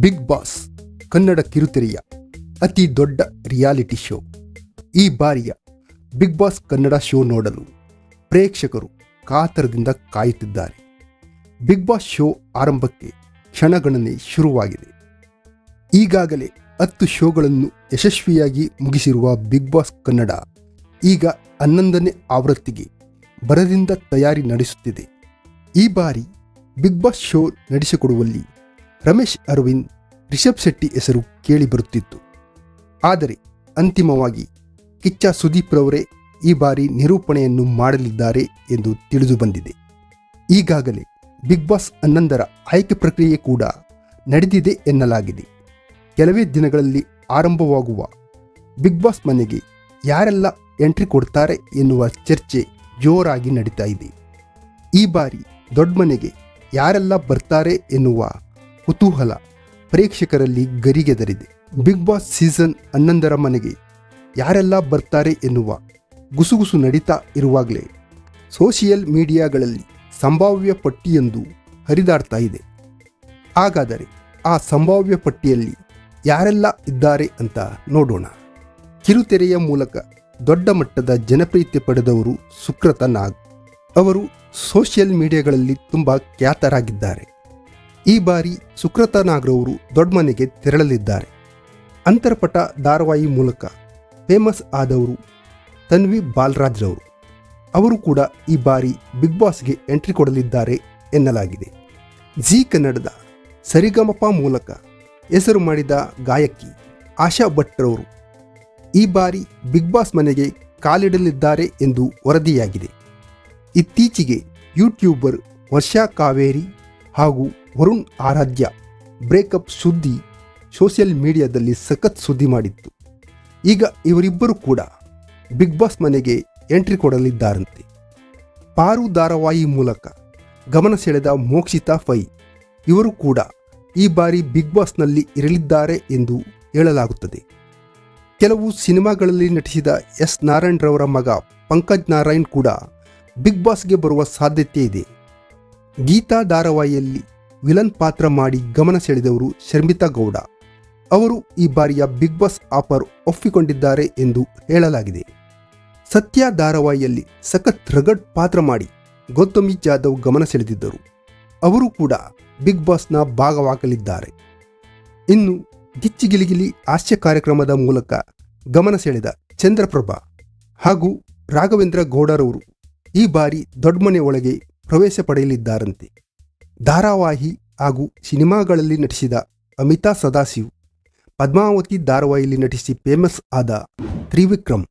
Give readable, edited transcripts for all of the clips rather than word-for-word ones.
Big boss Kannada ಕಿರುತೆರೆಯ ಅತಿ ದೊಡ್ಡ reality show. ಈ ಬಾರಿಯ ಬಿಗ್ ಬಾಸ್ ಕನ್ನಡ ಶೋ ನೋಡಲು ಪ್ರೇಕ್ಷಕರು ಕಾತರದಿಂದ ಕಾಯುತ್ತಿದ್ದಾರೆ. ಬಿಗ್ ಬಾಸ್ ಶೋ ಆರಂಭಕ್ಕೆ ಕ್ಷಣಗಣನೆ ಶುರುವಾಗಿದೆ. ಈಗಾಗಲೇ 10 ಶೋಗಳನ್ನು ಯಶಸ್ವಿಯಾಗಿ ಮುಗಿಸಿರುವ ಬಿಗ್ ಬಾಸ್ ಕನ್ನಡ ಈಗ 11ನೇ ಆವೃತ್ತಿಗೆ ಭರದಿಂದ ತಯಾರಿ ನಡೆಸುತ್ತಿದೆ. ಈ ಬಾರಿ ಬಿಗ್ ಬಾಸ್ ಶೋ ನಡೆಸಿಕೊಡುವಲ್ಲಿ ರಮೇಶ್ ಅರವಿಂದ್, ರಿಷಬ್ ಶೆಟ್ಟಿ ಹೆಸರು ಕೇಳಿಬರುತ್ತಿತ್ತು. ಆದರೆ ಅಂತಿಮವಾಗಿ ಕಿಚ್ಚ ಸುದೀಪ್ ರವರೇ ಈ ಬಾರಿ ನಿರೂಪಣೆಯನ್ನು ಮಾಡಲಿದ್ದಾರೆ ಎಂದು ತಿಳಿದು ಬಂದಿದೆ. ಈಗಾಗಲೇ ಬಿಗ್ ಬಾಸ್ 11ರ ಆಯ್ಕೆ ಪ್ರಕ್ರಿಯೆ ಕೂಡ ನಡೆದಿದೆ ಎನ್ನಲಾಗಿದೆ. ಕೆಲವೇ ದಿನಗಳಲ್ಲಿ ಆರಂಭವಾಗುವ ಬಿಗ್ ಬಾಸ್ ಮನೆಗೆ ಯಾರೆಲ್ಲ ಎಂಟ್ರಿ ಕೊಡ್ತಾರೆ ಎನ್ನುವ ಚರ್ಚೆ ಜೋರಾಗಿ ನಡೀತಾ ಇದೆ. ಈ ಬಾರಿ ದೊಡ್ಡ ಮನೆಗೆ ಯಾರೆಲ್ಲ ಬರ್ತಾರೆ ಎನ್ನುವ ಕುತೂಹಲ ಪ್ರೇಕ್ಷಕರಲ್ಲಿ ಗರಿಗೆದರಿದೆ. ಬಿಗ್ ಬಾಸ್ ಸೀಸನ್ 11ರ ಮನೆಗೆ ಯಾರೆಲ್ಲ ಬರ್ತಾರೆ ಎನ್ನುವ ಗುಸುಗುಸು ನಡೀತಾ ಇರುವಾಗಲೇ ಸೋಷಿಯಲ್ ಮೀಡಿಯಾಗಳಲ್ಲಿ ಸಂಭಾವ್ಯ ಪಟ್ಟಿಯೊಂದು ಹರಿದಾಡ್ತಾ ಇದೆ. ಹಾಗಾದರೆ ಆ ಸಂಭಾವ್ಯ ಪಟ್ಟಿಯಲ್ಲಿ ಯಾರೆಲ್ಲ ಇದ್ದಾರೆ ಅಂತ ನೋಡೋಣ. ಕಿರುತೆರೆಯ ಮೂಲಕ ದೊಡ್ಡ ಮಟ್ಟದ ಜನಪ್ರಿಯತೆ ಪಡೆದವರು ಸುಕೃತ ನಾಗ್. ಅವರು ಸೋಷಿಯಲ್ ಮೀಡಿಯಾಗಳಲ್ಲಿ ತುಂಬ ಖ್ಯಾತರಾಗಿದ್ದಾರೆ. ಈ ಬಾರಿ ಸುಕೃತ ನಾಗ್ರವರು ದೊಡ್ಡ ಮನೆಗೆ ತೆರಳಲಿದ್ದಾರೆ. ಅಂತರ್ಪಟ ಧಾರಾವಾಹಿ ಮೂಲಕ ಫೇಮಸ್ ಆದವರು ತನ್ವಿ ಬಾಲರಾಜ್ರವರು. ಅವರು ಕೂಡ ಈ ಬಾರಿ ಬಿಗ್ ಬಾಸ್ಗೆ ಎಂಟ್ರಿ ಕೊಡಲಿದ್ದಾರೆ ಎನ್ನಲಾಗಿದೆ. ಜಿ ಕನ್ನಡದ ಸರಿಗಮಪ ಮೂಲಕ ಹೆಸರು ಮಾಡಿದ ಗಾಯಕಿ ಆಶಾ ಭಟ್ರವರು ಈ ಬಾರಿ ಬಿಗ್ ಬಾಸ್ ಮನೆಗೆ ಕಾಲಿಡಲಿದ್ದಾರೆ ಎಂದು ವರದಿಯಾಗಿದೆ. ಇತ್ತೀಚೆಗೆ ಯೂಟ್ಯೂಬರ್ ವರ್ಷಾ ಕಾವೇರಿ ಹಾಗೂ ವರುಣ್ ಆರಾಧ್ಯ ಬ್ರೇಕಪ್ ಸುದ್ದಿ ಸೋಷಿಯಲ್ ಮೀಡಿಯಾದಲ್ಲಿ ಸಖತ್ ಸುದ್ದಿ ಮಾಡಿತ್ತು. ಈಗ ಇವರಿಬ್ಬರು ಕೂಡ ಬಿಗ್ ಬಾಸ್ ಮನೆಗೆ ಎಂಟ್ರಿ ಕೊಡಲಿದ್ದಾರಂತೆ. ಪಾರು ಧಾರಾವಾಹಿ ಮೂಲಕ ಗಮನ ಸೆಳೆದ ಮೋಕ್ಷಿತಾ ಪೈ ಇವರು ಕೂಡ ಈ ಬಾರಿ ಬಿಗ್ ಬಾಸ್ನಲ್ಲಿ ಇರಲಿದ್ದಾರೆ ಎಂದು ಹೇಳಲಾಗುತ್ತದೆ. ಕೆಲವು ಸಿನಿಮಾಗಳಲ್ಲಿ ನಟಿಸಿದ ಎಸ್ ನಾರಾಯಣರವರ ಮಗ ಪಂಕಜ್ ನಾರಾಯಣ್ ಕೂಡ ಬಿಗ್ ಬಾಸ್ಗೆ ಬರುವ ಸಾಧ್ಯತೆ ಇದೆ. ಗೀತಾ ಧಾರಾವಾಹಿಯಲ್ಲಿ ವಿಲನ್ ಪಾತ್ರ ಮಾಡಿ ಗಮನ ಸೆಳೆದವರು ಶರ್ಮಿತಾ ಗೌಡ. ಅವರು ಈ ಬಾರಿಯ ಬಿಗ್ ಬಾಸ್ ಆಫರ್ ಒಪ್ಪಿಕೊಂಡಿದ್ದಾರೆ ಎಂದು ಹೇಳಲಾಗಿದೆ. ಸತ್ಯ ಧಾರಾವಾಹಿಯಲ್ಲಿ ಸಖತ್ ರಗಡ್ ಪಾತ್ರ ಮಾಡಿ ಗೌತಮಿ ಜಾಧವ್ ಗಮನ ಸೆಳೆದಿದ್ದರು. ಅವರು ಕೂಡ ಬಿಗ್ ಬಾಸ್ನ ಭಾಗವಾಗಲಿದ್ದಾರೆ. ಇನ್ನು ಗಿಚ್ಚಿಗಿಲಿಗಿಲಿ ಹಾಸ್ಯ ಕಾರ್ಯಕ್ರಮದ ಮೂಲಕ ಗಮನ ಸೆಳೆದ ಚಂದ್ರಪ್ರಭಾ ಹಾಗೂ ರಾಘವೇಂದ್ರ ಗೌಡರವರು ಈ ಬಾರಿ ದೊಡ್ಡಮನೆ ಒಳಗೆ ಪ್ರವೇಶ ಪಡೆಯಲಿದ್ದಾರಂತೆ. ಧಾರಾವಾಹಿ ಹಾಗೂ ಸಿನಿಮಾಗಳಲ್ಲಿ ನಟಿಸಿದ ಅಮಿತಾ ಸದಾಶಿವ್, ಪದ್ಮಾವತಿ ಧಾರಾವಾಹಿಯಲ್ಲಿ ನಟಿಸಿ ಫೇಮಸ್ ಆದ ತ್ರಿವಿಕ್ರಮ್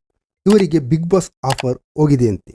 ಇವರಿಗೆ ಬಿಗ್ ಬಾಸ್ ಆಫರ್ ಹೋಗಿದೆಯಂತೆ.